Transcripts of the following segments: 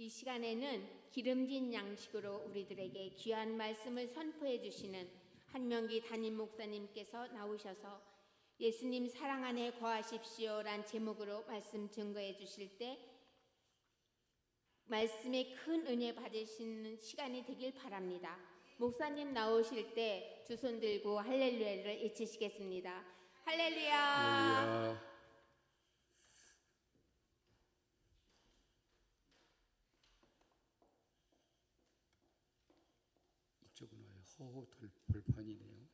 이 시간에는 기름진 양식으로 우리들에게 귀한 말씀을 선포해 주시는 한명기 담임 목사님께서 나오셔서 예수님 사랑 안에 거하십시오란 제목으로 말씀 증거해 주실 때 말씀에 큰 은혜 받으시는 시간이 되길 바랍니다. 목사님 나오실 때 두 손 들고 할렐루야를 외치시겠습니다. 할렐루야. 할렐루야. 이쪽은 왜 허허 벌판이네요.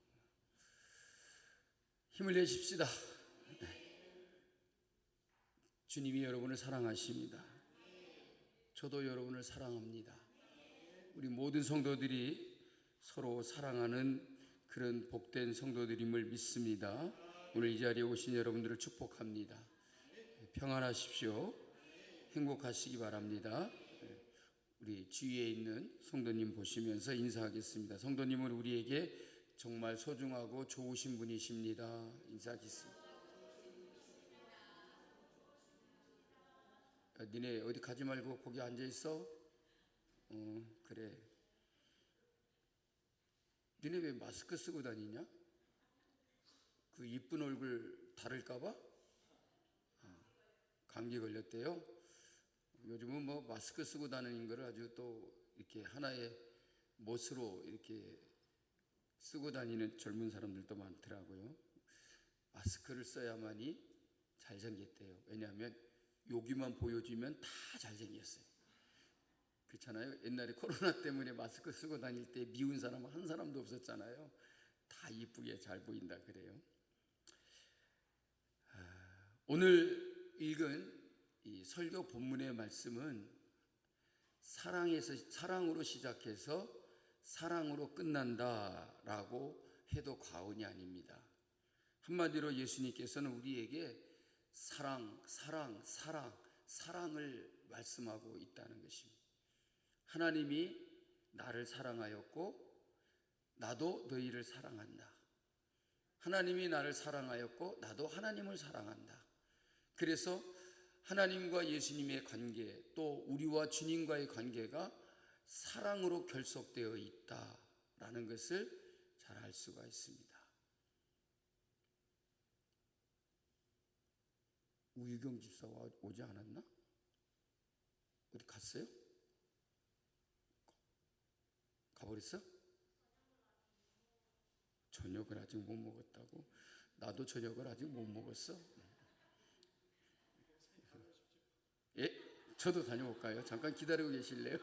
힘을 내십시다. 주님이 여러분을 사랑하십니다. 저도 여러분을 사랑합니다. 우리 모든 성도들이 서로 사랑하는 그런 복된 성도들임을 믿습니다. 오늘 이 자리에 오신 여러분들을 축복합니다. 평안하십시오. 행복하시기 바랍니다. 우리 주위에 있는 성도님 보시면서 인사하겠습니다. 성도님은 우리에게 정말 소중하고 좋으신 분이십니다. 인사하겠습니다. 니네 어디 가지 말고 거기 앉아 있어? 그래. 니네 왜 마스크 쓰고 다니냐? 그 이쁜 얼굴 다를까봐? 감기 걸렸대요. 요즘은 뭐 마스크 쓰고 다니는 거를 아주 또 이렇게 하나의 멋으로 이렇게 쓰고 다니는 젊은 사람들도 많더라고요. 마스크를 써야만이 잘생겼대요. 왜냐하면 여기만 보여주면 다 잘생겼어요. 그렇잖아요. 옛날에 코로나 때문에 마스크 쓰고 다닐 때 미운 사람은 한 사람도 없었잖아요. 다 이쁘게 잘 보인다 그래요. 오늘 읽은 이 설교 본문의 말씀은 사랑으로 시작해서 사랑으로 끝난다라고 해도 과언이 아닙니다. 한마디로 예수님께서는 우리에게 사랑을 말씀하고 있다는 것입니다. 하나님이 나를 사랑하였고 나도 너희를 사랑한다. 하나님이 나를 사랑하였고 나도 하나님을 사랑한다. 그래서 하나님과 예수님의 관계, 또 우리와 주님과의 관계가 사랑으로 결속되어 있다라는 것을 잘 알 수가 있습니다. 우유경 집사가 오지 않았나? 어디 갔어요? 가버렸어? 저녁을 아직 못 먹었다고? 나도 저녁을 아직 못 먹었어. 예? 저도 다녀올까요? 잠깐 기다리고 계실래요?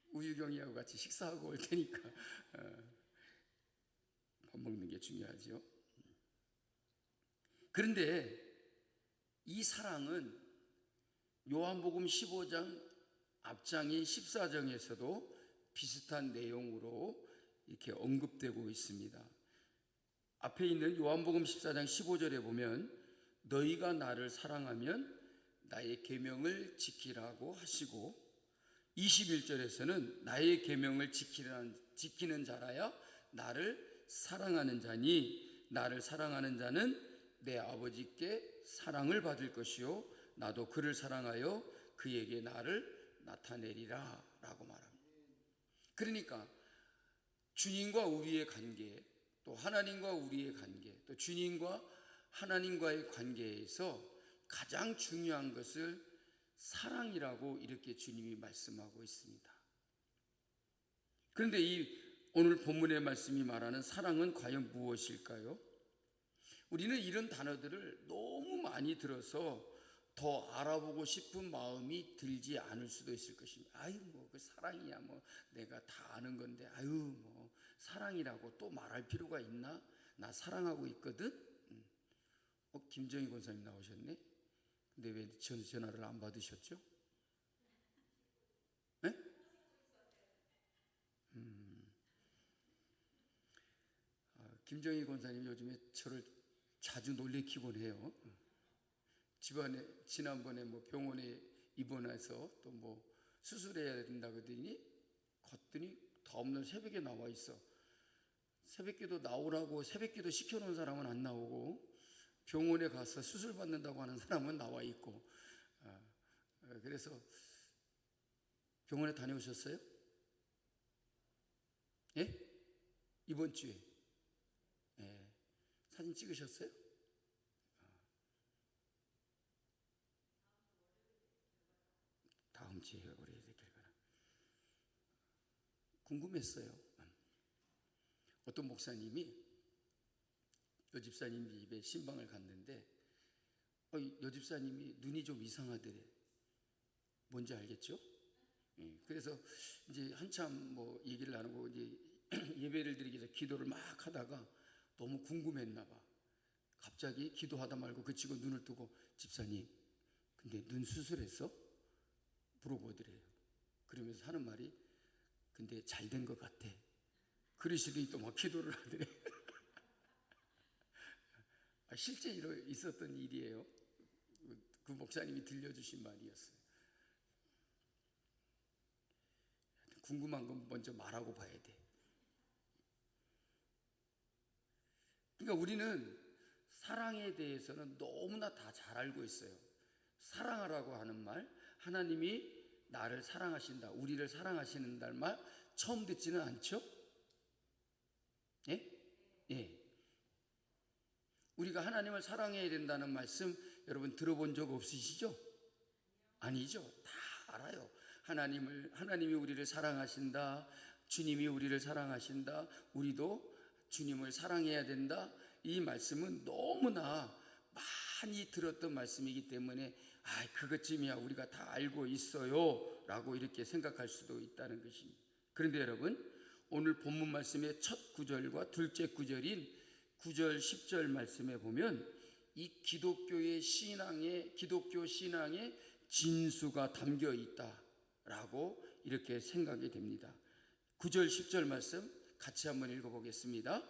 우유경이하고 같이 식사하고 올 테니까 밥 먹는 게 중요하죠. 그런데 이 사랑은 요한복음 15장 앞장인 14장에서도 비슷한 내용으로 이렇게 언급되고 있습니다. 앞에 있는 요한복음 14장 15절에 보면 너희가 나를 사랑하면 나의 계명을 지키라고 하시고 21절에서는 나의 계명을 지키는 자라야 나를 사랑하는 자니 나를 사랑하는 자는 내 아버지께 사랑을 받을 것이요 나도 그를 사랑하여 그에게 나를 나타내리라 라고 말합니다. 그러니까 주님과 우리의 관계, 또 하나님과 우리의 관계, 또 주님과 하나님과의 관계에서 가장 중요한 것을 사랑이라고 이렇게 주님이 말씀하고 있습니다. 그런데 이 오늘 본문의 말씀이 말하는 사랑은 과연 무엇일까요? 우리는 이런 단어들을 너무 많이 들어서 더 알아보고 싶은 마음이 들지 않을 수도 있을 것입니다. 아유, 뭐, 그 사랑이야, 뭐, 내가 다 아는 건데, 아유, 뭐, 사랑이라고 또 말할 필요가 있나? 나 사랑하고 있거든? 김정희 권사님 나오셨네? 근데 왜 전화를 안 받으셨죠? 네? 김정희 권사님 요즘에 저를 자주 놀래키곤 해요. 집안에 지난번에 뭐 병원에 입원해서 또 뭐 수술해야 된다 그러더니 다음날 새벽에 나와 있어. 새벽기도 나오라고 새벽기도 시켜놓은 사람은 안 나오고 병원에 가서 수술 받는다고 하는 사람은 나와 있고 그래서 병원에 다녀오셨어요? 예? 이번 주에. 예. 사진 찍으셨어요? 다음 주에 월요일에 결과나. 궁금했어요. 어떤 목사님이 여 집사님 집에 신방을 갔는데 여 집사님이 눈이 좀 이상하더래. 뭔지 알겠죠? 예, 그래서 이제 한참 뭐 얘기를 나누고 이제 예배를 드리기 위해서 기도를 막 하다가 너무 궁금했나 봐. 갑자기 기도하다 말고 그치고 눈을 뜨고 집사님, 근데 눈 수술했어? 물어보더래요. 그러면서 하는 말이 근데 잘 된 것 같아. 그러시더니 또 막 기도를 하더래. 실제 있었던 일이에요. 그 목사님이 들려주신 말이었어요. 궁금한 건 먼저 말하고 봐야 돼. 그러니까 우리는 사랑에 대해서는 너무나 다 잘 알고 있어요. 사랑하라고 하는 말, 하나님이 나를 사랑하신다, 우리를 사랑하시는 말 처음 듣지는 않죠? 예? 예. 우리가 하나님을 사랑해야 된다는 말씀 여러분 들어본 적 없으시죠? 아니죠. 다 알아요. 하나님이 우리를 사랑하신다. 주님이 우리를 사랑하신다. 우리도 주님을 사랑해야 된다. 이 말씀은 너무나 많이 들었던 말씀이기 때문에 그것쯤이야 우리가 다 알고 있어요 라고 이렇게 생각할 수도 있다는 것입니다. 그런데 여러분, 오늘 본문 말씀의 첫 구절과 둘째 구절인 9절 10절 말씀에 보면 이 기독교 신앙의 진수가 담겨 있다라고 이렇게 생각이 됩니다. 9절 10절 말씀 같이 한번 읽어보겠습니다.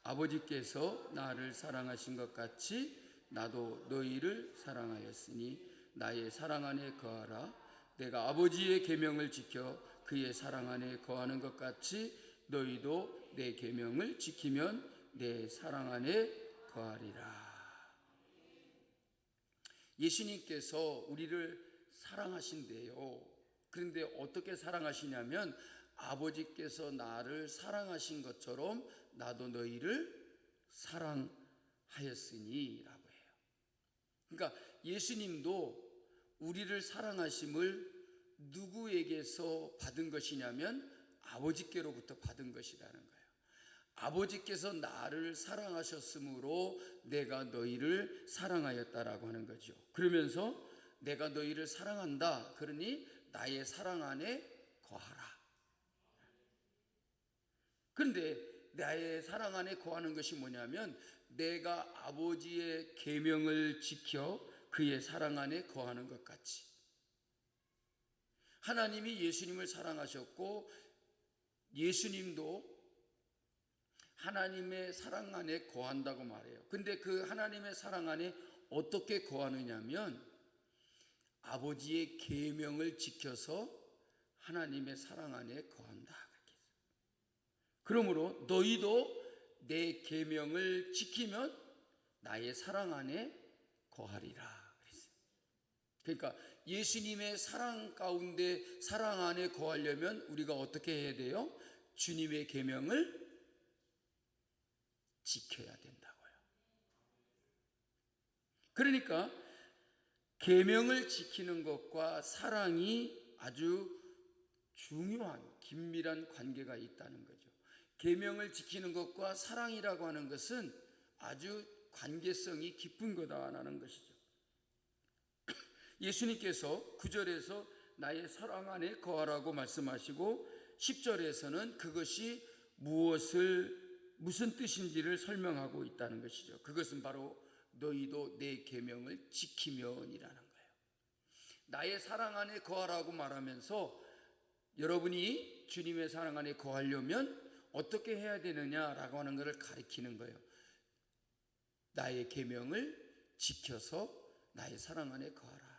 아버지께서 나를 사랑하신 것 같이 나도 너희를 사랑하였으니 나의 사랑 안에 거하라. 내가 아버지의 계명을 지켜 그의 사랑 안에 거하는 것 같이 너희도 내 계명을 지키면 내 사랑 안에 거하리라. 예수님께서 우리를 사랑하신대요. 그런데 어떻게 사랑하시냐면 아버지께서 나를 사랑하신 것처럼 나도 너희를 사랑하였으니 라고 해요. 그러니까 예수님도 우리를 사랑하심을 누구에게서 받은 것이냐면 아버지께로부터 받은 것이라는 거예요. 아버지께서 나를 사랑하셨으므로 내가 너희를 사랑하였다라고 하는 거죠. 그러면서 내가 너희를 사랑한다. 그러니 나의 사랑 안에 거하라. 그런데 나의 사랑 안에 거하는 것이 뭐냐면 내가 아버지의 계명을 지켜 그의 사랑 안에 거하는 것 같이. 하나님이 예수님을 사랑하셨고 예수님도 하나님의 사랑 안에 거한다고 말해요. 근데 그 하나님의 사랑 안에 어떻게 거하느냐면 아버지의 계명을 지켜서 하나님의 사랑 안에 거한다. 그러므로 너희도 내 계명을 지키면 나의 사랑 안에 거하리라 그랬어요. 그러니까 예수님의 사랑 가운데 사랑 안에 거하려면 우리가 어떻게 해야 돼요? 주님의 계명을 지켜야 된다고요. 그러니까 계명을 지키는 것과 사랑이 아주 중요한 긴밀한 관계가 있다는 거죠. 계명을 지키는 것과 사랑이라고 하는 것은 아주 관계성이 깊은 거다라는 것이죠. 예수님께서 9절에서 나의 사랑 안에 거하라고 말씀하시고 10절에서는 그것이 무슨 뜻인지를 설명하고 있다는 것이죠. 그것은 바로 너희도 내 계명을 지키면이라는 거예요. 나의 사랑 안에 거하라고 말하면서 여러분이 주님의 사랑 안에 거하려면 어떻게 해야 되느냐라고 하는 것을 가리키는 거예요. 나의 계명을 지켜서 나의 사랑 안에 거하라.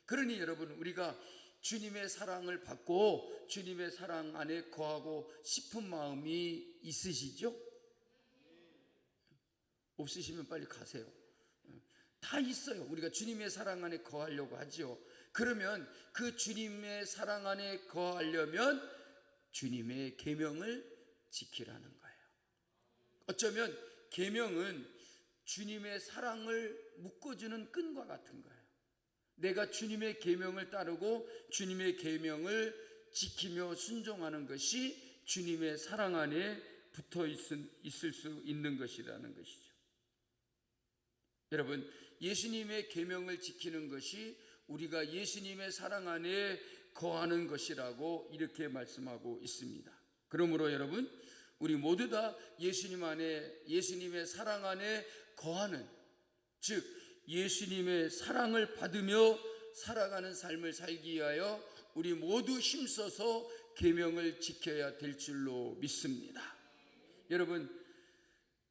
그러니 여러분, 우리가 주님의 사랑을 받고 주님의 사랑 안에 거하고 싶은 마음이 있으시죠? 없으시면 빨리 가세요. 다 있어요. 우리가 주님의 사랑 안에 거하려고 하죠. 그러면 그 주님의 사랑 안에 거하려면 주님의 계명을 지키라는 거예요. 어쩌면 계명은 주님의 사랑을 묶어주는 끈과 같은 거예요. 내가 주님의 계명을 따르고 주님의 계명을 지키며 순종하는 것이 주님의 사랑 안에 붙어 있을 수 있는 것이라는 것이죠. 여러분, 예수님의 계명을 지키는 것이 우리가 예수님의 사랑 안에 거하는 것이라고 이렇게 말씀하고 있습니다. 그러므로 여러분, 우리 모두 다 예수님 안에, 예수님의 사랑 안에 거하는, 즉 예수님의 사랑을 받으며 살아가는 삶을 살기 위하여 우리 모두 힘써서 계명을 지켜야 될 줄로 믿습니다. 여러분,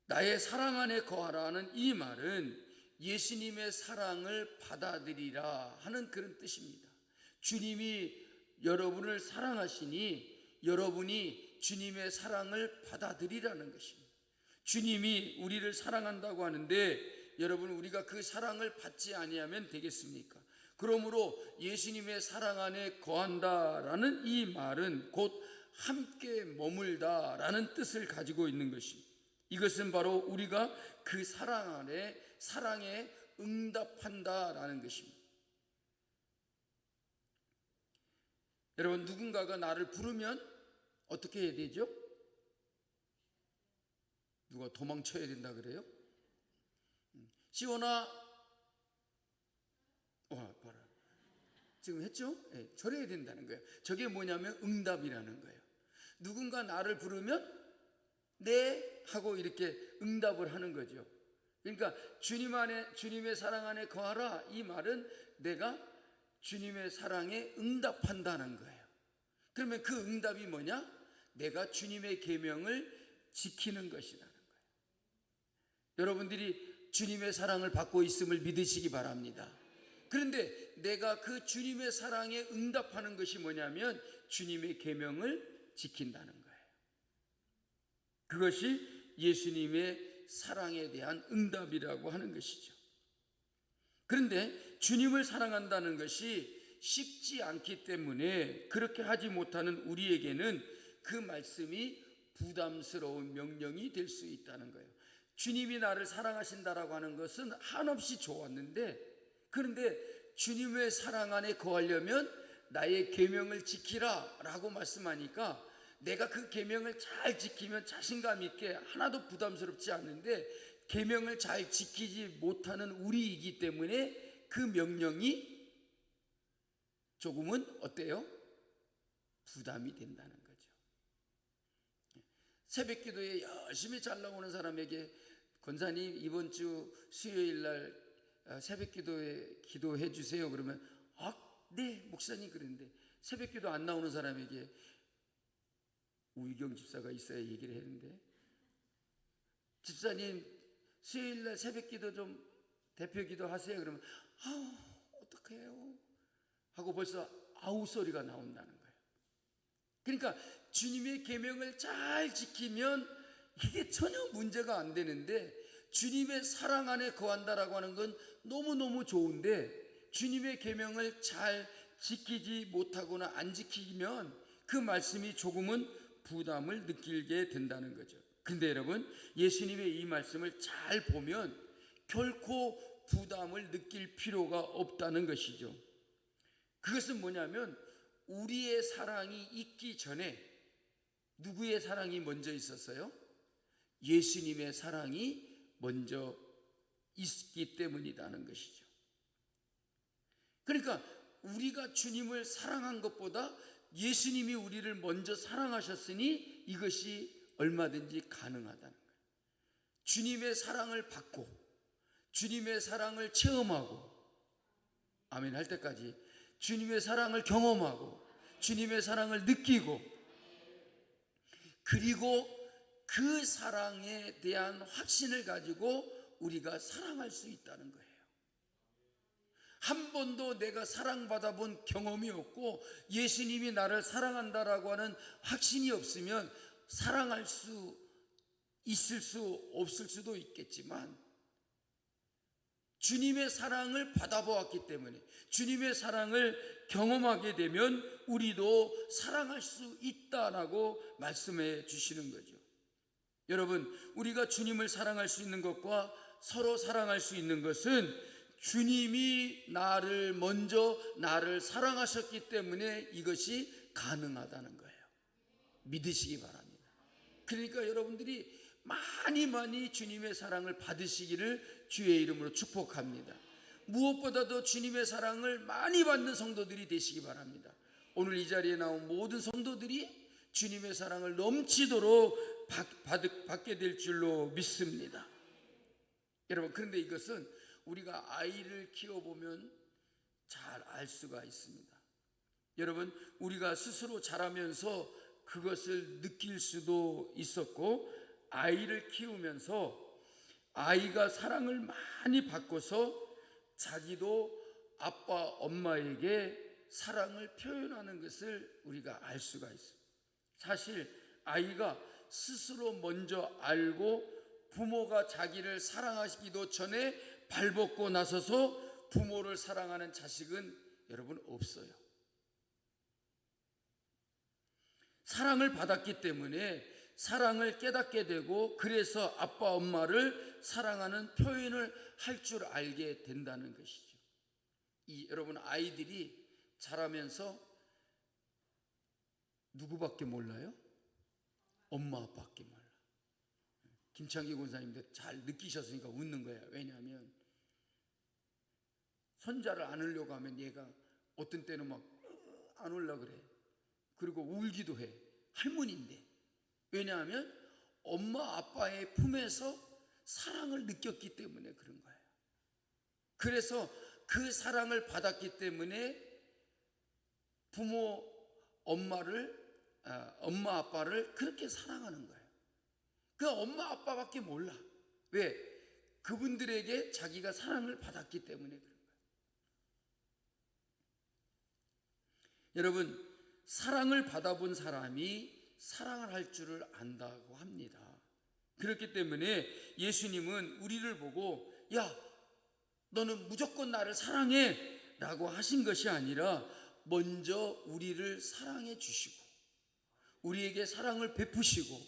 나의 사랑 안에 거하라는 이 말은 예수님의 사랑을 받아들이라 하는 그런 뜻입니다. 주님이 여러분을 사랑하시니 여러분이 주님의 사랑을 받아들이라는 것입니다. 주님이 우리를 사랑한다고 하는데 여러분, 우리가 그 사랑을 받지 아니하면 되겠습니까? 그러므로 예수님의 사랑 안에 거한다라는 이 말은 곧 함께 머물다라는 뜻을 가지고 있는 것입니다. 이것은 바로 우리가 그 사랑 안에 사랑에 응답한다라는 것입니다. 여러분, 누군가가 나를 부르면 어떻게 해야 되죠? 누가 도망쳐야 된다 그래요? 시원아, 봐라. 지금 했죠? 네, 저래야 된다는 거예요. 저게 뭐냐면 응답이라는 거예요. 누군가 나를 부르면 네 하고 이렇게 응답을 하는 거죠. 그러니까 주님 안에, 주님의 사랑 안에 거하라, 이 말은 내가 주님의 사랑에 응답한다는 거예요. 그러면 그 응답이 뭐냐? 내가 주님의 계명을 지키는 것이라는 거예요. 여러분들이 주님의 사랑을 받고 있음을 믿으시기 바랍니다. 그런데 내가 그 주님의 사랑에 응답하는 것이 뭐냐면 주님의 계명을 지킨다는 거예요. 그것이 예수님의 사랑에 대한 응답이라고 하는 것이죠. 그런데 주님을 사랑한다는 것이 쉽지 않기 때문에 그렇게 하지 못하는 우리에게는 그 말씀이 부담스러운 명령이 될 수 있다는 거예요. 주님이 나를 사랑하신다라고 하는 것은 한없이 좋았는데, 그런데 주님의 사랑 안에 거하려면 나의 계명을 지키라 라고 말씀하니까 내가 그 계명을 잘 지키면 자신감 있게 하나도 부담스럽지 않는데, 계명을 잘 지키지 못하는 우리이기 때문에 그 명령이 조금은 어때요? 부담이 된다는 거죠. 새벽 기도에 열심히 잘 나오는 사람에게 권사님 이번 주 수요일 날 새벽 기도에 기도해 주세요 그러면 네 목사님 그랬는데, 새벽 기도 안 나오는 사람에게 우희경 집사가 있어야 얘기를 했는데, 집사님 수요일 날 새벽 기도 좀 대표 기도 하세요 그러면 어떡해요 하고 벌써 아우 소리가 나온다는 거예요. 그러니까 주님의 계명을 잘 지키면 이게 전혀 문제가 안 되는데, 주님의 사랑 안에 거한다라고 하는 건 너무너무 좋은데 주님의 계명을 잘 지키지 못하거나 안 지키면 그 말씀이 조금은 부담을 느끼게 된다는 거죠. 근데 여러분, 예수님의 이 말씀을 잘 보면 결코 부담을 느낄 필요가 없다는 것이죠. 그것은 뭐냐면 우리의 사랑이 있기 전에 누구의 사랑이 먼저 있었어요? 예수님의 사랑이 먼저 있기 때문이라는 것이죠. 그러니까 우리가 주님을 사랑한 것보다 예수님이 우리를 먼저 사랑하셨으니 이것이 얼마든지 가능하다는 거예요. 주님의 사랑을 받고 주님의 사랑을 체험하고 아멘 할 때까지 주님의 사랑을 경험하고 주님의 사랑을 느끼고, 그리고 그 사랑에 대한 확신을 가지고 우리가 사랑할 수 있다는 거예요. 한 번도 내가 사랑받아 본 경험이 없고 예수님이 나를 사랑한다라고 하는 확신이 없으면 사랑할 수 있을 수 없을 수도 있겠지만, 주님의 사랑을 받아보았기 때문에, 주님의 사랑을 경험하게 되면 우리도 사랑할 수 있다라고 말씀해 주시는 거죠. 여러분, 우리가 주님을 사랑할 수 있는 것과 서로 사랑할 수 있는 것은 주님이 나를 사랑하셨기 때문에 이것이 가능하다는 거예요. 믿으시기 바랍니다. 그러니까 여러분들이 많이 주님의 사랑을 받으시기를 주의 이름으로 축복합니다. 무엇보다도 주님의 사랑을 많이 받는 성도들이 되시기 바랍니다. 오늘 이 자리에 나온 모든 성도들이 주님의 사랑을 넘치도록 받게 될 줄로 믿습니다. 여러분, 그런데 이것은 우리가 아이를 키워보면 잘 알 수가 있습니다. 여러분, 우리가 스스로 자라면서 그것을 느낄 수도 있었고, 아이를 키우면서 아이가 사랑을 많이 받고서 자기도 아빠, 엄마에게 사랑을 표현하는 것을 우리가 알 수가 있어요. 사실 아이가 스스로 먼저 알고 부모가 자기를 사랑하시기도 전에 발벗고 나서서 부모를 사랑하는 자식은 여러분 없어요. 사랑을 받았기 때문에 사랑을 깨닫게 되고, 그래서 아빠 엄마를 사랑하는 표현을 할 줄 알게 된다는 것이죠. 여러분, 아이들이 자라면서 누구밖에 몰라요? 엄마 아빠밖에 몰라. 김창기 권사님도 잘 느끼셨으니까 웃는 거야. 왜냐하면 손자를 안으려고 하면 얘가 어떤 때는 막 안으려고 그래. 그리고 울기도 해. 할머니인데. 왜냐하면 엄마 아빠의 품에서 사랑을 느꼈기 때문에 그런 거예요. 그래서 그 사랑을 받았기 때문에 엄마 아빠를 그렇게 사랑하는 거예요. 그 엄마 아빠밖에 몰라. 왜? 그분들에게 자기가 사랑을 받았기 때문에 그런 거예요. 여러분, 사랑을 받아본 사람이 사랑을 할 줄을 안다고 합니다. 그렇기 때문에 예수님은 우리를 보고 야, 너는 무조건 나를 사랑해 라고 하신 것이 아니라 먼저 우리를 사랑해 주시고 우리에게 사랑을 베푸시고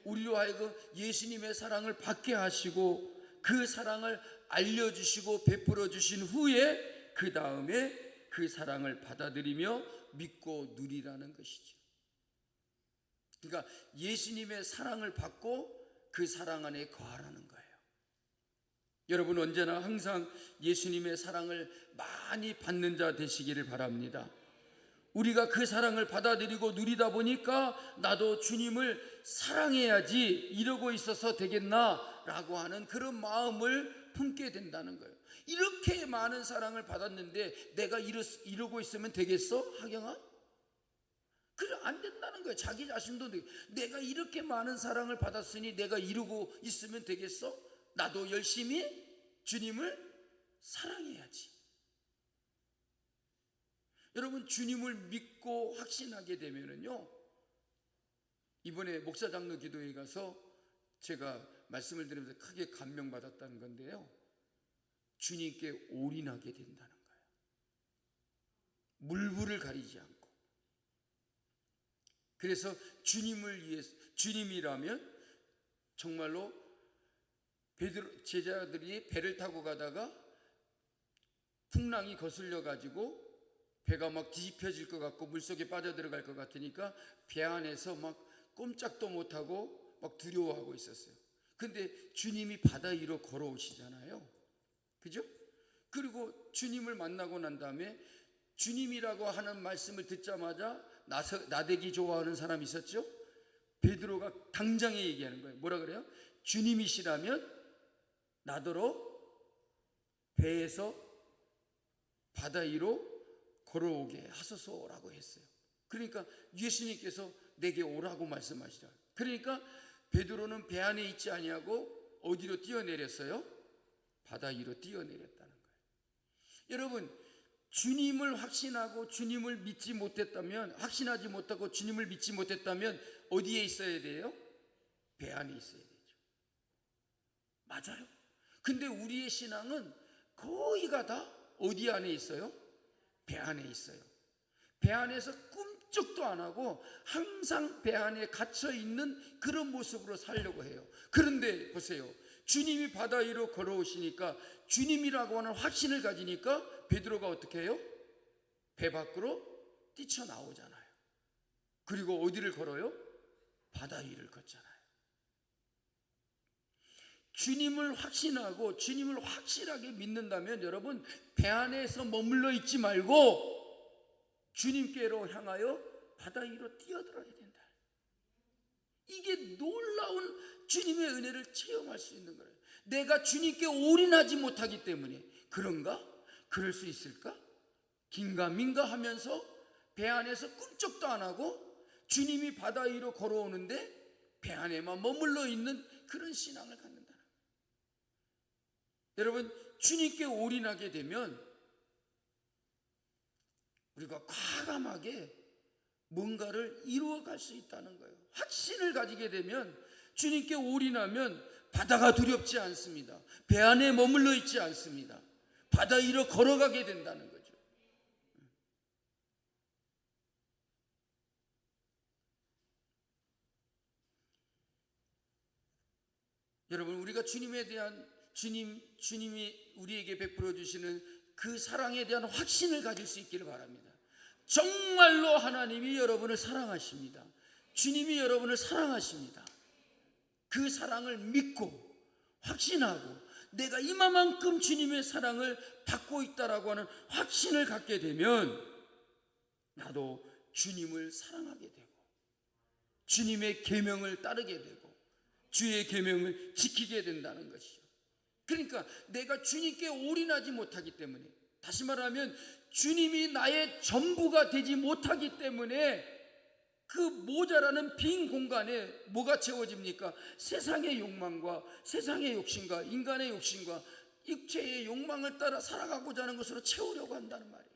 우리로 하여금 예수님의 사랑을 받게 하시고 그 사랑을 알려주시고 베풀어 주신 후에 그 다음에 그 사랑을 받아들이며 믿고 누리라는 것이죠. 그러니까 예수님의 사랑을 받고 그 사랑 안에 거하라는 거예요. 여러분, 언제나 항상 예수님의 사랑을 많이 받는 자 되시기를 바랍니다. 우리가 그 사랑을 받아들이고 누리다 보니까 나도 주님을 사랑해야지 이러고 있어서 되겠나 라고 하는 그런 마음을 품게 된다는 거예요. 이렇게 많은 사랑을 받았는데 내가 이러고 있으면 되겠어? 하경아? 그래, 안 된다는 거예요. 자기 자신도 내가 이렇게 많은 사랑을 받았으니 내가 이러고 있으면 되겠어? 나도 열심히 주님을 사랑해야지. 여러분, 주님을 믿고 확신하게 되면은요, 이번에 목사 장로 기도회에 가서 제가 말씀을 드리면서 크게 감명받았다는 건데요, 주님께 올인하게 된다는 거예요. 물불을 가리지 않고. 그래서 주님을 위해서, 주님이라면 정말로 제자들이 배를 타고 가다가 풍랑이 거슬려 가지고 배가 막 뒤집혀질 것 같고 물속에 빠져들어갈 것 같으니까 배 안에서 막 꼼짝도 못하고 막 두려워하고 있었어요. 근데 주님이 바다 위로 걸어오시잖아요. 그죠? 그리고 주님을 만나고 난 다음에 주님이라고 하는 말씀을 듣자마자 나대기 좋아하는 사람 있었죠? 베드로가 당장에 얘기하는 거예요. 뭐라 그래요? 주님이시라면 나더러 배에서 바다 위로 걸어오게 하소서라고 했어요. 그러니까 예수님께서 내게 오라고 말씀하시라. 그러니까 베드로는 배 안에 있지 아니하고 어디로 뛰어내렸어요? 바다 위로 뛰어내렸다는 거예요. 여러분, 주님을 확신하고 주님을 믿지 못했다면, 확신하지 못하고 주님을 믿지 못했다면 어디에 있어야 돼요? 배 안에 있어야 되죠. 맞아요. 근데 우리의 신앙은 거의가 다 어디 안에 있어요? 배 안에 있어요. 배 안에서 꿈쩍도 안 하고 항상 배 안에 갇혀 있는 그런 모습으로 살려고 해요. 그런데 보세요. 주님이 바다 위로 걸어오시니까, 주님이라고 하는 확신을 가지니까 베드로가 어떻게 해요? 배 밖으로 뛰쳐나오잖아요. 그리고 어디를 걸어요? 바다 위를 걷잖아요. 주님을 확신하고 주님을 확실하게 믿는다면 여러분, 배 안에서 머물러 있지 말고 주님께로 향하여 바다 위로 뛰어들어야 된다. 이게 놀라운 주님의 은혜를 체험할 수 있는 거예요. 내가 주님께 올인하지 못하기 때문에 그런가? 그럴 수 있을까? 긴가민가 하면서 배 안에서 꿈쩍도 안 하고 주님이 바다 위로 걸어오는데 배 안에만 머물러 있는 그런 신앙을 갖는다는 거예요. 여러분, 주님께 올인하게 되면 우리가 과감하게 뭔가를 이루어갈 수 있다는 거예요. 확신을 가지게 되면, 주님께 올인하면 바다가 두렵지 않습니다. 배 안에 머물러 있지 않습니다. 바다 위로 걸어가게 된다는 거죠. 여러분, 우리가 주님에 대한 주님이 우리에게 베풀어 주시는 그 사랑에 대한 확신을 가질 수 있기를 바랍니다. 정말로 하나님이 여러분을 사랑하십니다. 주님이 여러분을 사랑하십니다. 그 사랑을 믿고 확신하고 내가 이만큼 주님의 사랑을 받고 있다라고 하는 확신을 갖게 되면 나도 주님을 사랑하게 되고 주님의 계명을 따르게 되고 주의 계명을 지키게 된다는 것이죠. 그러니까 내가 주님께 올인하지 못하기 때문에, 다시 말하면 주님이 나의 전부가 되지 못하기 때문에 그 모자라는 빈 공간에 뭐가 채워집니까? 세상의 욕망과 세상의 욕심과 인간의 욕심과 육체의 욕망을 따라 살아가고자 하는 것으로 채우려고 한다는 말이에요.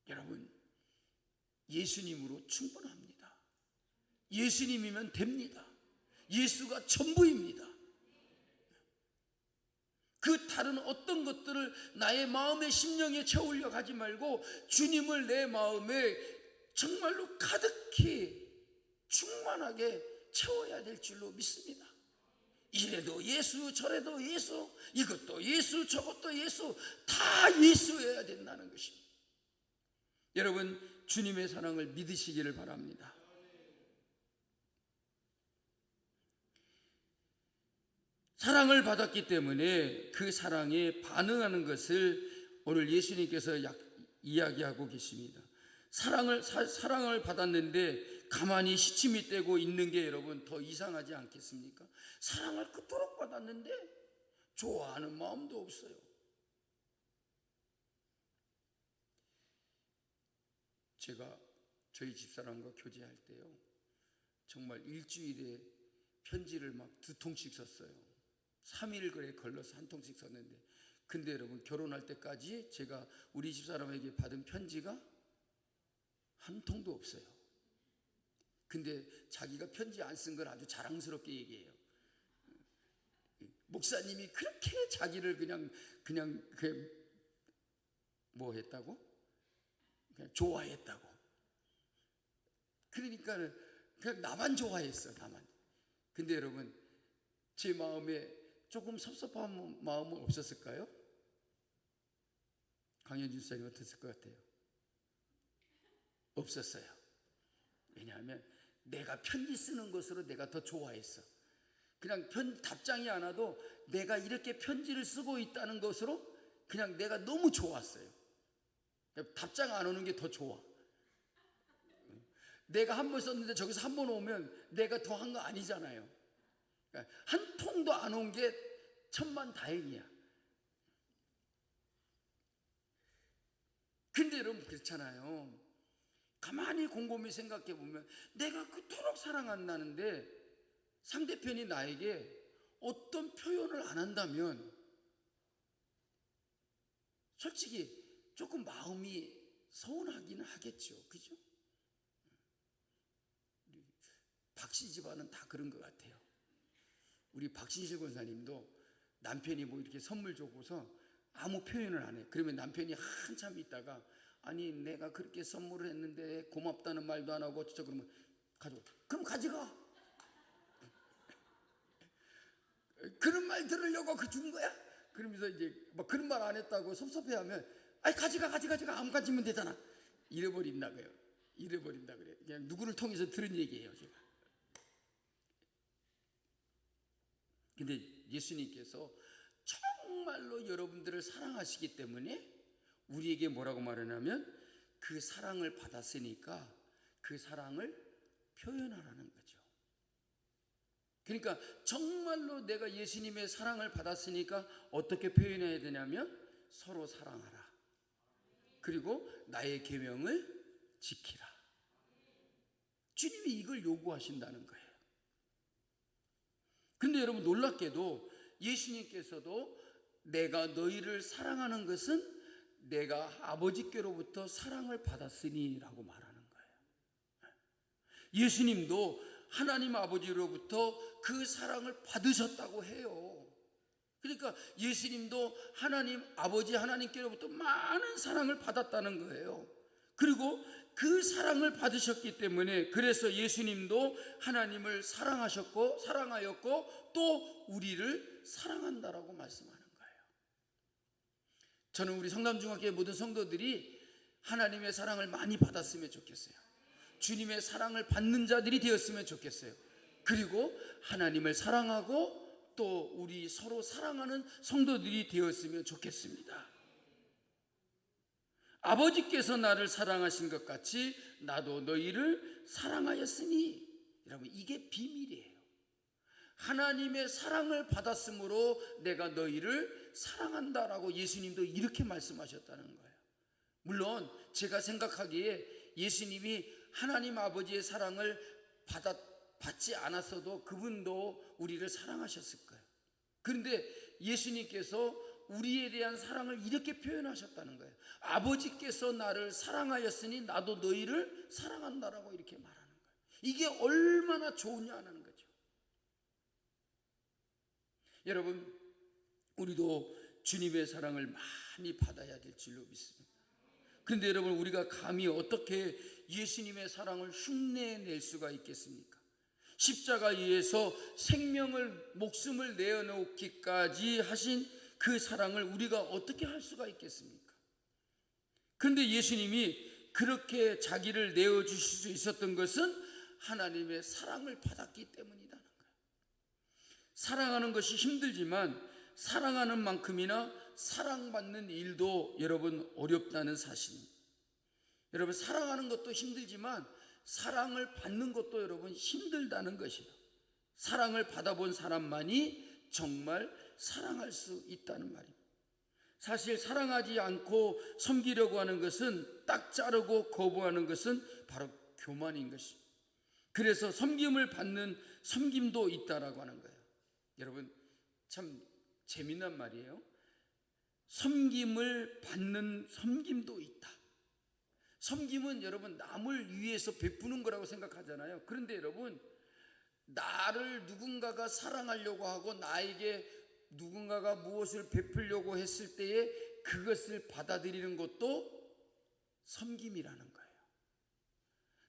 여러분, 예수님으로 충분합니다. 예수님이면 됩니다. 예수가 전부입니다. 그 다른 어떤 것들을 나의 마음의 심령에 채우려 하지 말고 주님을 내 마음에 정말로 가득히 충만하게 채워야 될 줄로 믿습니다. 이래도 예수, 저래도 예수, 이것도 예수, 저것도 예수, 다 예수여야 된다는 것입니다. 여러분, 주님의 사랑을 믿으시기를 바랍니다. 사랑을 받았기 때문에 그 사랑에 반응하는 것을 오늘 예수님께서 이야기하고 계십니다. 사랑을 받았는데 가만히 시침이 떼고 있는 게 여러분 더 이상하지 않겠습니까? 사랑을 그토록 받았는데 좋아하는 마음도 없어요. 제가 저희 집사람과 교제할 때요, 정말 일주일에 편지를 막 2통씩 썼어요. 3일에 걸러서 1통씩 썼는데, 근데 여러분 결혼할 때까지 제가 우리 집사람에게 받은 편지가 한 통도 없어요. 근데 자기가 편지 안 쓴 걸 아주 자랑스럽게 얘기해요. 목사님이 그렇게 자기를 그냥 뭐 했다고? 그냥 좋아했다고. 그러니까 그냥 나만 좋아했어, 나만. 근데 여러분, 제 마음에 조금 섭섭한 마음은 없었을까요? 강현준 목사님 어땠을 것 같아요? 없었어요. 왜냐하면 내가 편지 쓰는 것으로 내가 더 좋아했어. 그냥 답장이 안 와도 내가 이렇게 편지를 쓰고 있다는 것으로 그냥 내가 너무 좋았어요. 답장 안 오는 게 더 좋아. 내가 한 번 썼는데 저기서 한 번 오면 내가 더 한 거 아니잖아요. 한 통도 안 온 게 천만다행이야. 근데 여러분 그렇잖아요. 가만히 곰곰이 생각해 보면 내가 그토록 사랑한다는데 상대편이 나에게 어떤 표현을 안 한다면 솔직히 조금 마음이 서운하기는 하겠죠. 그죠? 박씨 집안은 다 그런 것 같아요. 우리 박신실 권사님도 남편이 뭐 이렇게 선물 주고서 아무 표현을 안 해. 그러면 남편이 한참 있다가 아니 내가 그렇게 선물을 했는데 고맙다는 말도 안 하고 진짜 그러면 가져가. 그럼 가져가. 그런 말 들으려고 그 준 거야? 그러면서 이제 막 그런 말 안 했다고 섭섭해하면 아니 가져가 안 가지면 되잖아. 잃어버린다고요. 잃어버린다 그래. 그냥 누구를 통해서 들은 얘기예요 제가. 근데 예수님께서 정말로 여러분들을 사랑하시기 때문에 우리에게 뭐라고 말하냐면 그 사랑을 받았으니까 그 사랑을 표현하라는 거죠. 그러니까 정말로 내가 예수님의 사랑을 받았으니까 어떻게 표현해야 되냐면 서로 사랑하라. 그리고 나의 계명을 지키라. 주님이 이걸 요구하신다는 거예요. 근데 여러분 놀랍게도 예수님께서도 내가 너희를 사랑하는 것은 내가 아버지께로부터 사랑을 받았으니 라고 말하는 거예요. 예수님도 하나님 아버지로부터 그 사랑을 받으셨다고 해요. 그러니까 예수님도 하나님 아버지 하나님께로부터 많은 사랑을 받았다는 거예요. 그리고 그 사랑을 받으셨기 때문에 그래서 예수님도 하나님을 사랑하셨고 사랑하였고 또 우리를 사랑한다라고 말씀하는 거예요. 저는 우리 성남중학교의 모든 성도들이 하나님의 사랑을 많이 받았으면 좋겠어요. 주님의 사랑을 받는 자들이 되었으면 좋겠어요. 그리고 하나님을 사랑하고 또 우리 서로 사랑하는 성도들이 되었으면 좋겠습니다. 아버지께서 나를 사랑하신 것 같이 나도 너희를 사랑하였으니. 여러분 이게 비밀이에요. 하나님의 사랑을 받았으므로 내가 너희를 사랑한다라고 예수님도 이렇게 말씀하셨다는 거예요. 물론 제가 생각하기에 예수님이 하나님 아버지의 사랑을 받지 않았어도 그분도 우리를 사랑하셨을 거예요. 그런데 예수님께서 우리에 대한 사랑을 이렇게 표현하셨다는 거예요. 아버지께서 나를 사랑하였으니 나도 너희를 사랑한다라고 이렇게 말하는 거예요. 이게 얼마나 좋으냐는 거죠. 여러분 우리도 주님의 사랑을 많이 받아야 될 줄로 믿습니다. 그런데 여러분 우리가 감히 어떻게 예수님의 사랑을 흉내낼 수가 있겠습니까? 십자가에서 생명을 목숨을 내어놓기까지 하신 그 사랑을 우리가 어떻게 할 수가 있겠습니까? 그런데 예수님이 그렇게 자기를 내어주실 수 있었던 것은 하나님의 사랑을 받았기 때문이라는 거예요. 사랑하는 것이 힘들지만 사랑하는 만큼이나 사랑받는 일도 여러분 어렵다는 사실입니다. 여러분 사랑하는 것도 힘들지만 사랑을 받는 것도 여러분 힘들다는 것이에요. 사랑을 받아본 사람만이 정말 사랑할 수 있다는 말입니다. 사실 사랑하지 않고 섬기려고 하는 것은 딱 자르고 거부하는 것은 바로 교만인 것입니다. 그래서 섬김을 받는 섬김도 있다라고 하는 거예요. 여러분 참 재미난 말이에요. 섬김을 받는 섬김도 있다. 섬김은 여러분 남을 위해서 베푸는 거라고 생각하잖아요. 그런데 여러분 나를 누군가가 사랑하려고 하고 나에게 누군가가 무엇을 베풀려고 했을 때에 그것을 받아들이는 것도 섬김이라는 거예요.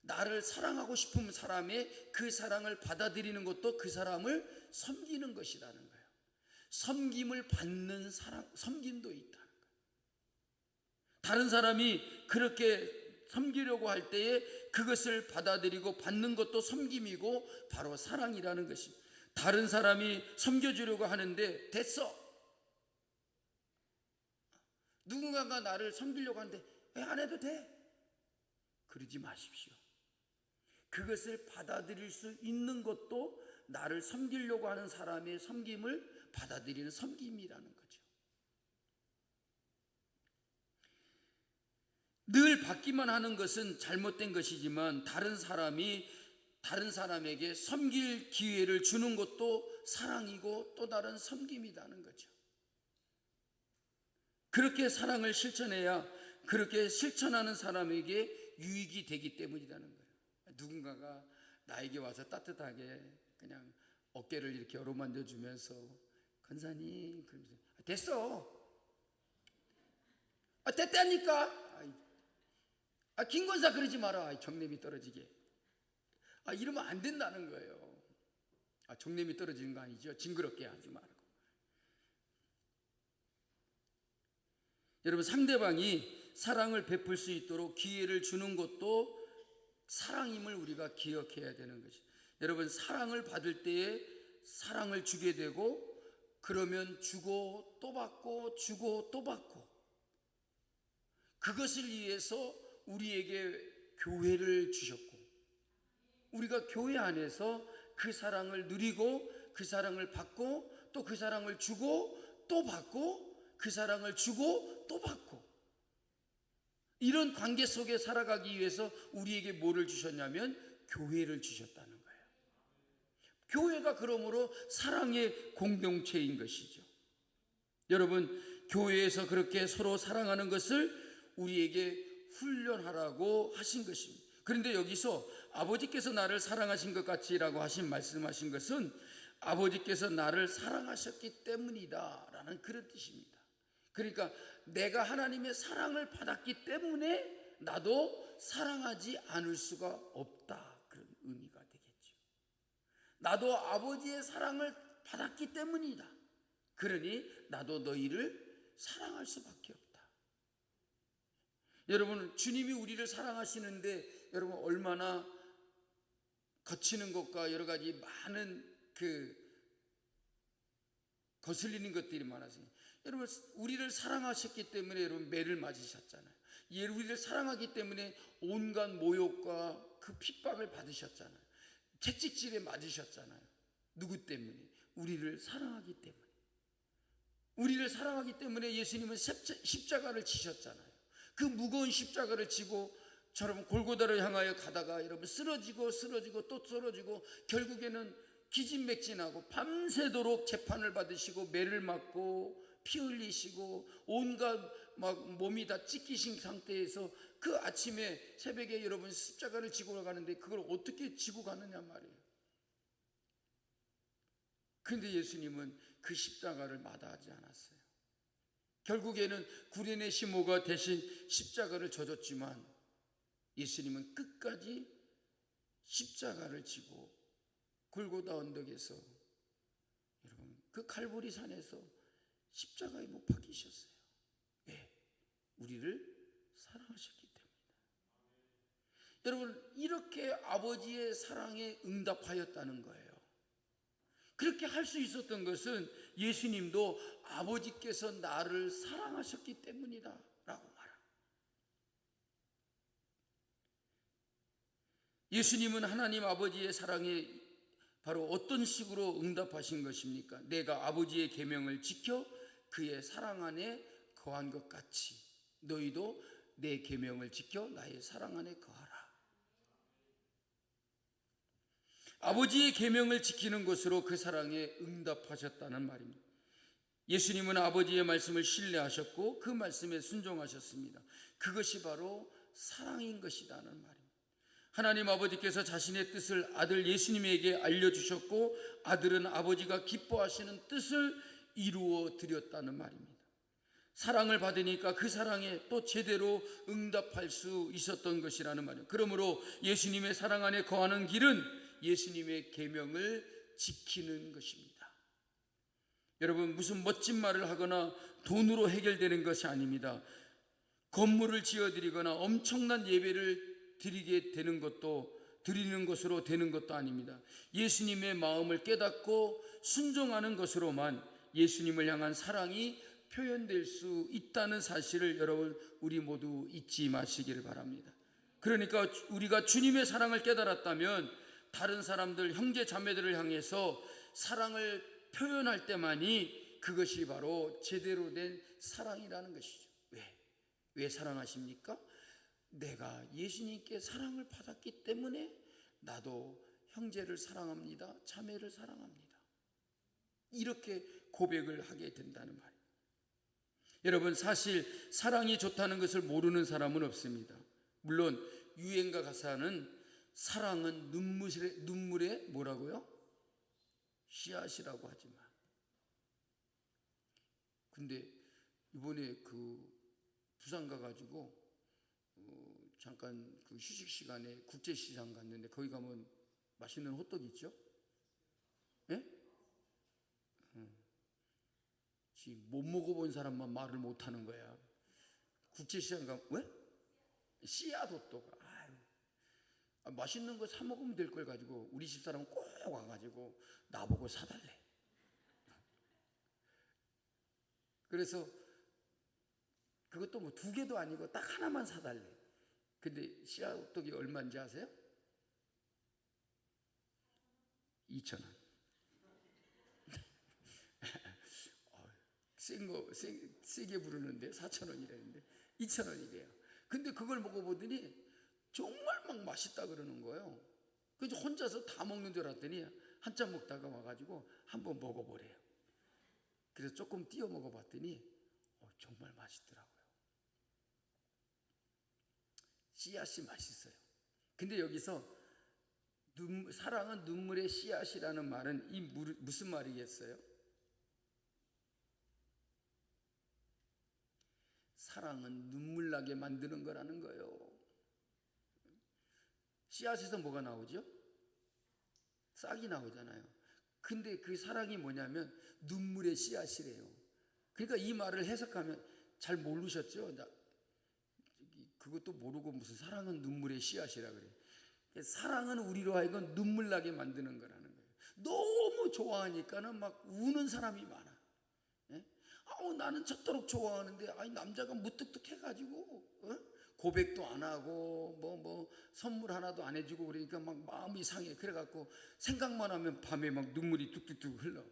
나를 사랑하고 싶은 사람의 그 사랑을 받아들이는 것도 그 사람을 섬기는 것이라는 거예요. 섬김을 받는 사랑, 섬김도 있다는 거예요. 다른 사람이 그렇게 섬기려고 할 때에 그것을 받아들이고 받는 것도 섬김이고 바로 사랑이라는 것입니다. 다른 사람이 섬겨주려고 하는데 됐어. 누군가가 나를 섬기려고 하는데 왜 안 해도 돼? 그러지 마십시오. 그것을 받아들일 수 있는 것도 나를 섬기려고 하는 사람의 섬김을 받아들이는 섬김이라는 거죠. 늘 받기만 하는 것은 잘못된 것이지만 다른 사람에게 섬길 기회를 주는 것도 사랑이고 또 다른 섬김이라는 거죠. 그렇게 사랑을 실천해야 그렇게 실천하는 사람에게 유익이 되기 때문이라는 거예요. 누군가가 나에게 와서 따뜻하게 그냥 어깨를 이렇게 어루만져 주면서 권사님 그러면서 됐어. 됐다니까. 김 권사 그러지 마라. 정냄이 떨어지게. 이러면 안 된다는 거예요. 정냄이 떨어지는 거 아니죠. 징그럽게 하지 말고. 여러분, 상대방이 사랑을 베풀 수 있도록 기회를 주는 것도 사랑임을 우리가 기억해야 되는 것이죠. 여러분, 사랑을 받을 때에 사랑을 주게 되고, 그러면 주고 또 받고 주고 또 받고, 그것을 위해서 우리에게 교회를 주셨고, 우리가 교회 안에서 그 사랑을 누리고 그 사랑을 받고 또 그 사랑을 주고 또 받고 그 사랑을 주고 또 받고, 이런 관계 속에 살아가기 위해서 우리에게 뭐를 주셨냐면 교회를 주셨다는 거예요. 교회가 그러므로 사랑의 공동체인 것이죠. 여러분, 교회에서 그렇게 서로 사랑하는 것을 우리에게 훈련하라고 하신 것입니다. 그런데 여기서 아버지께서 나를 사랑하신 것 같이라고 말씀하신 것은 아버지께서 나를 사랑하셨기 때문이다 라는 그런 뜻입니다. 그러니까 내가 하나님의 사랑을 받았기 때문에 나도 사랑하지 않을 수가 없다, 그런 의미가 되겠죠. 나도 아버지의 사랑을 받았기 때문이다. 그러니 나도 너희를 사랑할 수밖에 없다. 여러분, 주님이 우리를 사랑하시는데 여러분 얼마나 거치는 것과 여러 가지 많은 거슬리는 것들이 많아서, 여러분 우리를 사랑하셨기 때문에 여러분 매를 맞으셨잖아요. 우리를 사랑하기 때문에 온갖 모욕과 그 핍박을 받으셨잖아요. 채찍질에 맞으셨잖아요. 누구 때문에? 우리를 사랑하기 때문에. 우리를 사랑하기 때문에 예수님은 십자가를 지셨잖아요. 그 무거운 십자가를 지고 여러분 골고다를 향하여 가다가 여러분 쓰러지고 또 쓰러지고 결국에는 기진맥진하고 밤새도록 재판을 받으시고 매를 맞고 피 흘리시고 온갖 막 몸이 다 찢기신 상태에서 그 아침에 새벽에 여러분 십자가를 지고 가는데 그걸 어떻게 지고 가느냐 말이에요. 그런데 예수님은 그 십자가를 마다하지 않았어요. 결국에는 구레네 시모가 대신 십자가를 져줬지만 예수님은 끝까지 십자가를 지고 골고다 언덕에서 여러분 그 칼보리 산에서 십자가에 못 박히셨어요. 왜? 우리를 사랑하셨기 때문이다. 여러분, 이렇게 아버지의 사랑에 응답하였다는 거예요. 그렇게 할 수 있었던 것은 예수님도 아버지께서 나를 사랑하셨기 때문이다 라고 말합니다. 예수님은 하나님 아버지의 사랑에 바로 어떤 식으로 응답하신 것입니까? 내가 아버지의 계명을 지켜 그의 사랑 안에 거한 것 같이 너희도 내 계명을 지켜 나의 사랑 안에 거하라. 아버지의 계명을 지키는 것으로 그 사랑에 응답하셨다는 말입니다. 예수님은 아버지의 말씀을 신뢰하셨고 그 말씀에 순종하셨습니다. 그것이 바로 사랑인 것이라는 말입니다. 하나님 아버지께서 자신의 뜻을 아들 예수님에게 알려주셨고 아들은 아버지가 기뻐하시는 뜻을 이루어 드렸다는 말입니다. 사랑을 받으니까 그 사랑에 또 제대로 응답할 수 있었던 것이라는 말이에요. 그러므로 예수님의 사랑 안에 거하는 길은 예수님의 계명을 지키는 것입니다. 여러분, 무슨 멋진 말을 하거나 돈으로 해결되는 것이 아닙니다. 건물을 지어드리거나 엄청난 예배를 드리는 것으로 되는 것도 아닙니다. 예수님의 마음을 깨닫고 순종하는 것으로만 예수님을 향한 사랑이 표현될 수 있다는 사실을 여러분 우리 모두 잊지 마시기를 바랍니다. 그러니까 우리가 주님의 사랑을 깨달았다면 다른 사람들, 형제 자매들을 향해서 사랑을 표현할 때만이 그것이 바로 제대로 된 사랑이라는 것이죠. 왜 사랑하십니까? 내가 예수님께 사랑을 받았기 때문에 나도 형제를 사랑합니다. 자매를 사랑합니다. 이렇게 고백을 하게 된다는 말이에요. 여러분, 사실 사랑이 좋다는 것을 모르는 사람은 없습니다. 물론 유행가 가사는 사랑은 눈물의 뭐라고요? 씨앗이라고 하지만 근데 이번에 그 부산 가가지고 잠깐 그 휴식 시간에 국제시장 갔는데 거기 가면 맛있는 호떡 있죠? 예? 지금 못 먹어본 사람만 말을 못하는 거야. 국제시장 가면 왜? 씨앗 호떡. 아유, 맛있는 거 사 먹으면 될 걸 가지고 우리 집사람은 꼭 와가지고 나보고 사달래. 그래서 그것도 뭐 2개도 아니고 딱 하나만 사달래. 근데 씨앗 호떡이 얼마인지 아세요? 2,000원. 세게 부르는데 4,000원이라는데 2,000원이래요. 근데 그걸 먹어보더니 정말 막 맛있다 그러는 거예요. 그래서 혼자서 다 먹는 줄 알았더니 한참 먹다가 와가지고 한번 먹어보래요. 그래서 조금 띄워 먹어봤더니 정말 맛있더라고요. 씨앗이 맛있어요. 근데 여기서 사랑은 눈물의 씨앗이라는 말은 무슨 말이겠어요? 사랑은 눈물 나게 만드는 거라는 거예요. 씨앗에서 뭐가 나오죠? 싹이 나오잖아요. 근데 그 사랑이 뭐냐면 눈물의 씨앗이래요. 그러니까 이 말을 해석하면 잘 모르셨죠? 그것도 모르고 무슨 사랑은 눈물의 씨앗이라 그래요. 사랑은 우리로 하여금 눈물 나게 만드는 거라는 거예요. 너무 좋아하니까는 막 우는 사람이 많아. 예? 나는 저토록 좋아하는데 남자가 무뚝뚝해가지고 고백도 안 하고 뭐 선물 하나도 안 해주고 그러니까 막 마음이 상해. 그래갖고 생각만 하면 밤에 막 눈물이 뚝뚝뚝 흘러.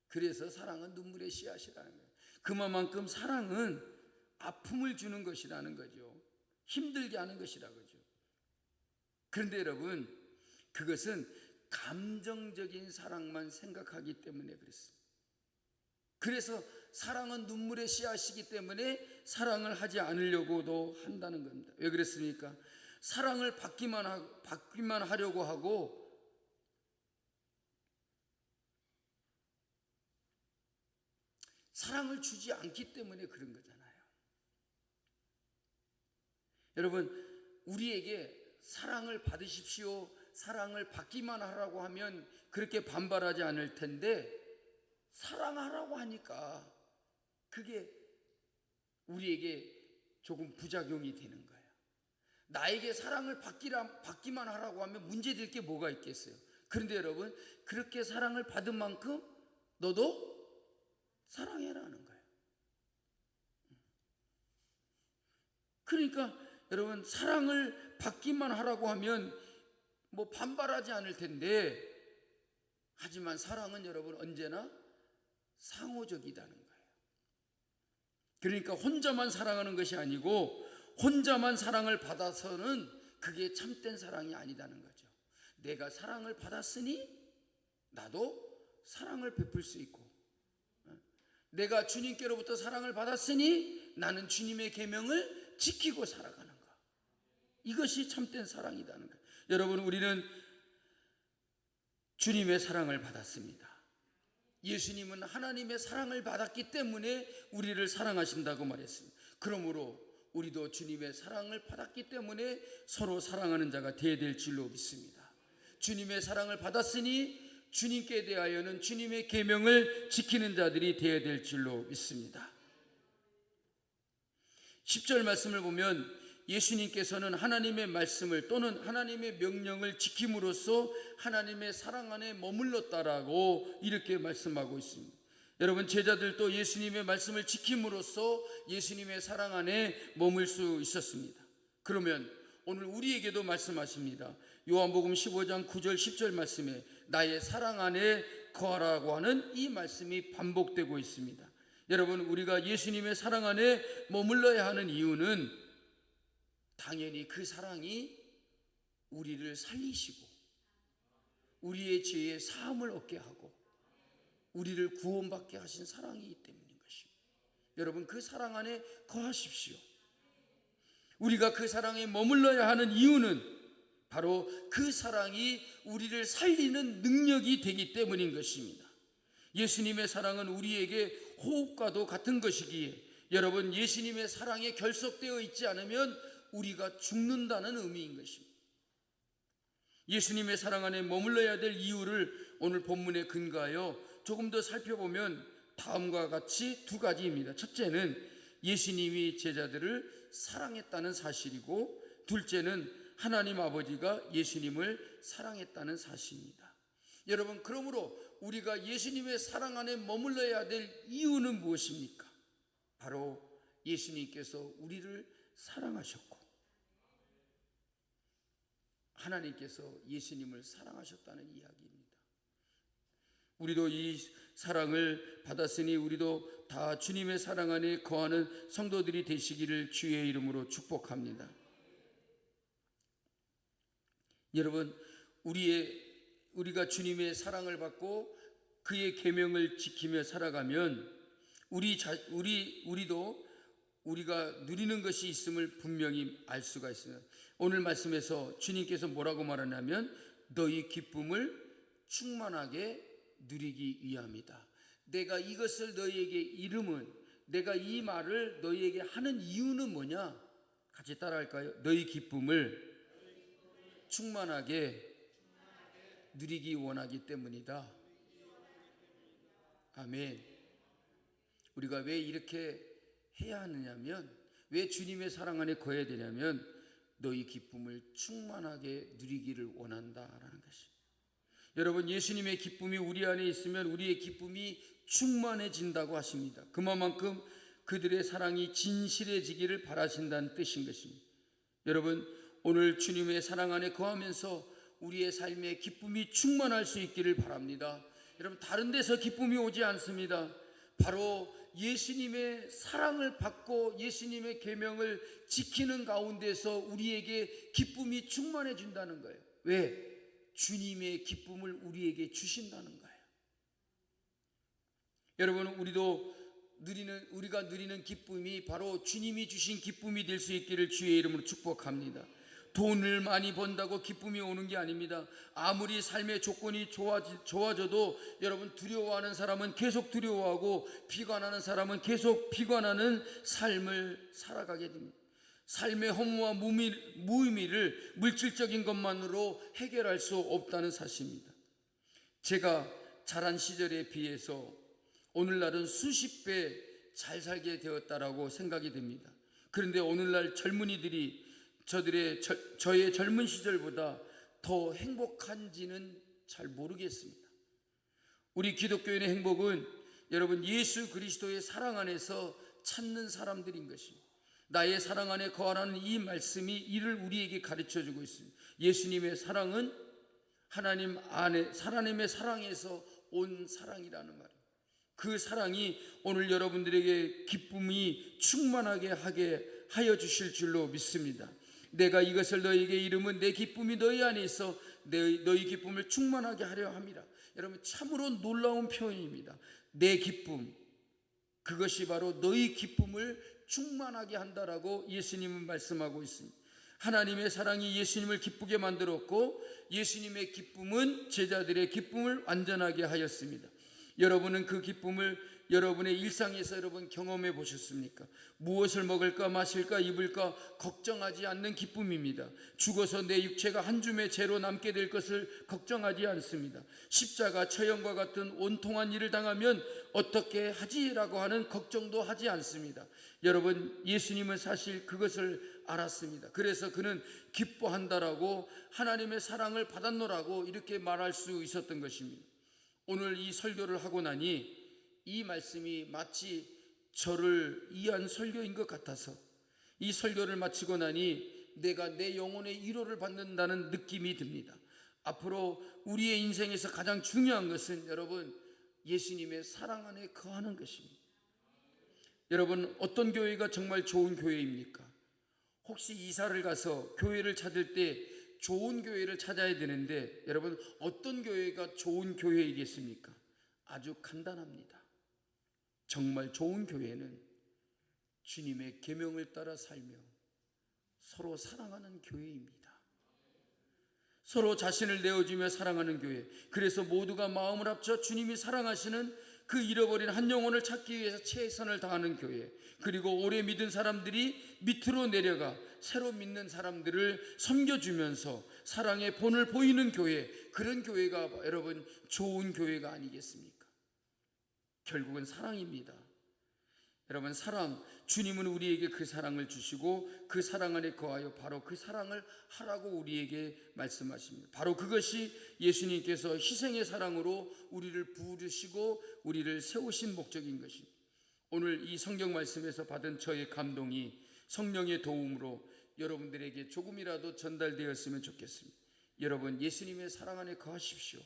그래서 사랑은 눈물의 씨앗이라는 거예요. 그만큼 사랑은 아픔을 주는 것이라는 거죠. 힘들게 하는 것이라고요. 그런데 여러분, 그것은 감정적인 사랑만 생각하기 때문에 그렇습니다. 그래서 사랑은 눈물의 씨앗이기 때문에 사랑을 하지 않으려고도 한다는 겁니다. 왜 그랬습니까? 사랑을 받기만 하려고 하고 사랑을 주지 않기 때문에 그런 거잖아요. 여러분, 우리에게 사랑을 받으십시오, 사랑을 받기만 하라고 하면 그렇게 반발하지 않을 텐데 사랑하라고 하니까 그게 우리에게 조금 부작용이 되는 거예요. 나에게 사랑을 받기만 하라고 하면 문제될 게 뭐가 있겠어요? 그런데 여러분, 그렇게 사랑을 받은 만큼 너도 사랑해라는 거예요. 그러니까 여러분, 사랑을 받기만 하라고 하면 뭐 반발하지 않을 텐데, 하지만 사랑은 여러분 언제나 상호적이라는 거예요. 그러니까 혼자만 사랑하는 것이 아니고 혼자만 사랑을 받아서는 그게 참된 사랑이 아니다는 거죠. 내가 사랑을 받았으니 나도 사랑을 베풀 수 있고, 내가 주님께로부터 사랑을 받았으니 나는 주님의 계명을 지키고 살아가는 것, 이것이 참된 사랑이라는 거예요. 여러분, 우리는 주님의 사랑을 받았습니다. 예수님은 하나님의 사랑을 받았기 때문에 우리를 사랑하신다고 말했습니다. 그러므로 우리도 주님의 사랑을 받았기 때문에 서로 사랑하는 자가 되어야 될 줄로 믿습니다. 주님의 사랑을 받았으니 주님께 대하여는 주님의 계명을 지키는 자들이 되어야 될 줄로 믿습니다. 10절 말씀을 보면 예수님께서는 하나님의 말씀을 또는 하나님의 명령을 지킴으로써 하나님의 사랑 안에 머물렀다라고 이렇게 말씀하고 있습니다. 여러분, 제자들도 예수님의 말씀을 지킴으로써 예수님의 사랑 안에 머물 수 있었습니다. 그러면 오늘 우리에게도 말씀하십니다. 요한복음 15장 9절 10절 말씀에 나의 사랑 안에 거하라고 하는 이 말씀이 반복되고 있습니다. 여러분, 우리가 예수님의 사랑 안에 머물러야 하는 이유는 당연히 그 사랑이 우리를 살리시고 우리의 죄의 사함을 얻게 하고 우리를 구원받게 하신 사랑이기 때문인 것입니다. 여러분, 그 사랑 안에 거하십시오. 우리가 그 사랑에 머물러야 하는 이유는 바로 그 사랑이 우리를 살리는 능력이 되기 때문인 것입니다. 예수님의 사랑은 우리에게 호흡과도 같은 것이기에 여러분, 예수님의 사랑에 결속되어 있지 않으면 우리가 죽는다는 의미인 것입니다. 예수님의 사랑 안에 머물러야 될 이유를 오늘 본문에 근거하여 조금 더 살펴보면 다음과 같이 두 가지입니다. 첫째는 예수님이 제자들을 사랑했다는 사실이고, 둘째는 하나님 아버지가 예수님을 사랑했다는 사실입니다. 여러분, 그러므로 우리가 예수님의 사랑 안에 머물러야 될 이유는 무엇입니까? 바로 예수님께서 우리를 사랑하셨고 하나님께서 예수님을 사랑하셨다는 이야기입니다. 우리도 이 사랑을 받았으니 우리도 다 주님의 사랑 안에 거하는 성도들이 되시기를 주의 이름으로 축복합니다. 여러분, 우리가 주님의 사랑을 받고 그의 계명을 지키며 살아가면 우리도 우리가 누리는 것이 있음을 분명히 알 수가 있어요. 오늘 말씀에서 주님께서 뭐라고 말하냐면 너희 기쁨을 충만하게 누리기 위함이다. 내가 이것을 너희에게 이름은, 내가 이 말을 너희에게 하는 이유는 뭐냐? 같이 따라할까요? 너희 기쁨을 충만하게 누리기 원하기 때문이다. 아멘. 우리가 왜 이렇게 해야 하느냐면, 왜 주님의 사랑 안에 거해야 되냐면 너희 기쁨을 충만하게 누리기를 원한다라는 것입니다. 여러분, 예수님의 기쁨이 우리 안에 있으면 우리의 기쁨이 충만해진다고 하십니다. 그만큼 그들의 사랑이 진실해지기를 바라신다는 뜻인 것입니다. 여러분, 오늘 주님의 사랑 안에 거하면서 우리의 삶에 기쁨이 충만할 수 있기를 바랍니다. 여러분, 다른 데서 기쁨이 오지 않습니다. 바로 예수님의 사랑을 받고 예수님의 계명을 지키는 가운데서 우리에게 기쁨이 충만해진다는 거예요. 왜? 주님의 기쁨을 우리에게 주신다는 거예요. 여러분, 우리가 누리는 기쁨이 바로 주님이 주신 기쁨이 될 수 있기를 주의 이름으로 축복합니다. 돈을 많이 번다고 기쁨이 오는 게 아닙니다. 아무리 삶의 조건이 좋아져도 여러분, 두려워하는 사람은 계속 두려워하고 비관하는 사람은 계속 비관하는 삶을 살아가게 됩니다. 삶의 허무와 무의미를 물질적인 것만으로 해결할 수 없다는 사실입니다. 제가 자란 시절에 비해서 오늘날은 수십 배 잘 살게 되었다라고 생각이 됩니다. 그런데 오늘날 젊은이들이 저의 젊은 시절보다 더 행복한지는 잘 모르겠습니다. 우리 기독교인의 행복은 여러분, 예수 그리스도의 사랑 안에서 찾는 사람들인 것입니다. 나의 사랑 안에 거하라는 이 말씀이 이를 우리에게 가르쳐 주고 있습니다. 예수님의 사랑은 하나님의 사랑에서 온 사랑이라는 말입니다. 그 사랑이 오늘 여러분들에게 기쁨이 충만하게 하게 하여 주실 줄로 믿습니다. 내가 이것을 너희에게 이름은 내 기쁨이 너희 안에 있어 너희 기쁨을 충만하게 하려 함이라. 여러분, 참으로 놀라운 표현입니다. 내 기쁨, 그것이 바로 너희 기쁨을 충만하게 한다라고 예수님은 말씀하고 있습니다. 하나님의 사랑이 예수님을 기쁘게 만들었고 예수님의 기쁨은 제자들의 기쁨을 완전하게 하였습니다. 여러분은 그 기쁨을 여러분의 일상에서 여러분 경험해 보셨습니까? 무엇을 먹을까 마실까 입을까 걱정하지 않는 기쁨입니다. 죽어서 내 육체가 한 줌의 죄로 남게 될 것을 걱정하지 않습니다. 십자가 처형과 같은 온통한 일을 당하면 어떻게 하지라고 하는 걱정도 하지 않습니다. 여러분, 예수님은 사실 그것을 알았습니다. 그래서 그는 기뻐한다라고, 하나님의 사랑을 받았노라고 이렇게 말할 수 있었던 것입니다. 오늘 이 설교를 하고 나니 이 말씀이 마치 저를 위한 설교인 것 같아서 이 설교를 마치고 나니 내가 내 영혼의 위로를 받는다는 느낌이 듭니다. 앞으로 우리의 인생에서 가장 중요한 것은 여러분, 예수님의 사랑 안에 거하는 것입니다. 여러분, 어떤 교회가 정말 좋은 교회입니까? 혹시 이사를 가서 교회를 찾을 때 좋은 교회를 찾아야 되는데 여러분, 어떤 교회가 좋은 교회이겠습니까? 아주 간단합니다. 정말 좋은 교회는 주님의 계명을 따라 살며 서로 사랑하는 교회입니다. 서로 자신을 내어주며 사랑하는 교회. 그래서 모두가 마음을 합쳐 주님이 사랑하시는 그 잃어버린 한 영혼을 찾기 위해서 최선을 다하는 교회, 그리고 오래 믿은 사람들이 밑으로 내려가 새로 믿는 사람들을 섬겨주면서 사랑의 본을 보이는 교회, 그런 교회가 여러분 좋은 교회가 아니겠습니까? 결국은 사랑입니다. 여러분, 사랑, 주님은 우리에게 그 사랑을 주시고 그 사랑 안에 거하여 바로 그 사랑을 하라고 우리에게 말씀하십니다. 바로 그것이 예수님께서 희생의 사랑으로 우리를 부르시고 우리를 세우신 목적인 것입니다. 오늘 이 성경 말씀에서 받은 저의 감동이 성령의 도움으로 여러분들에게 조금이라도 전달되었으면 좋겠습니다. 여러분, 예수님의 사랑 안에 거하십시오.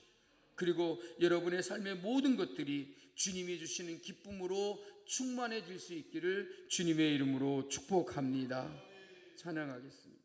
그리고 여러분의 삶의 모든 것들이 주님이 주시는 기쁨으로 충만해질 수 있기를 주님의 이름으로 축복합니다. 찬양하겠습니다.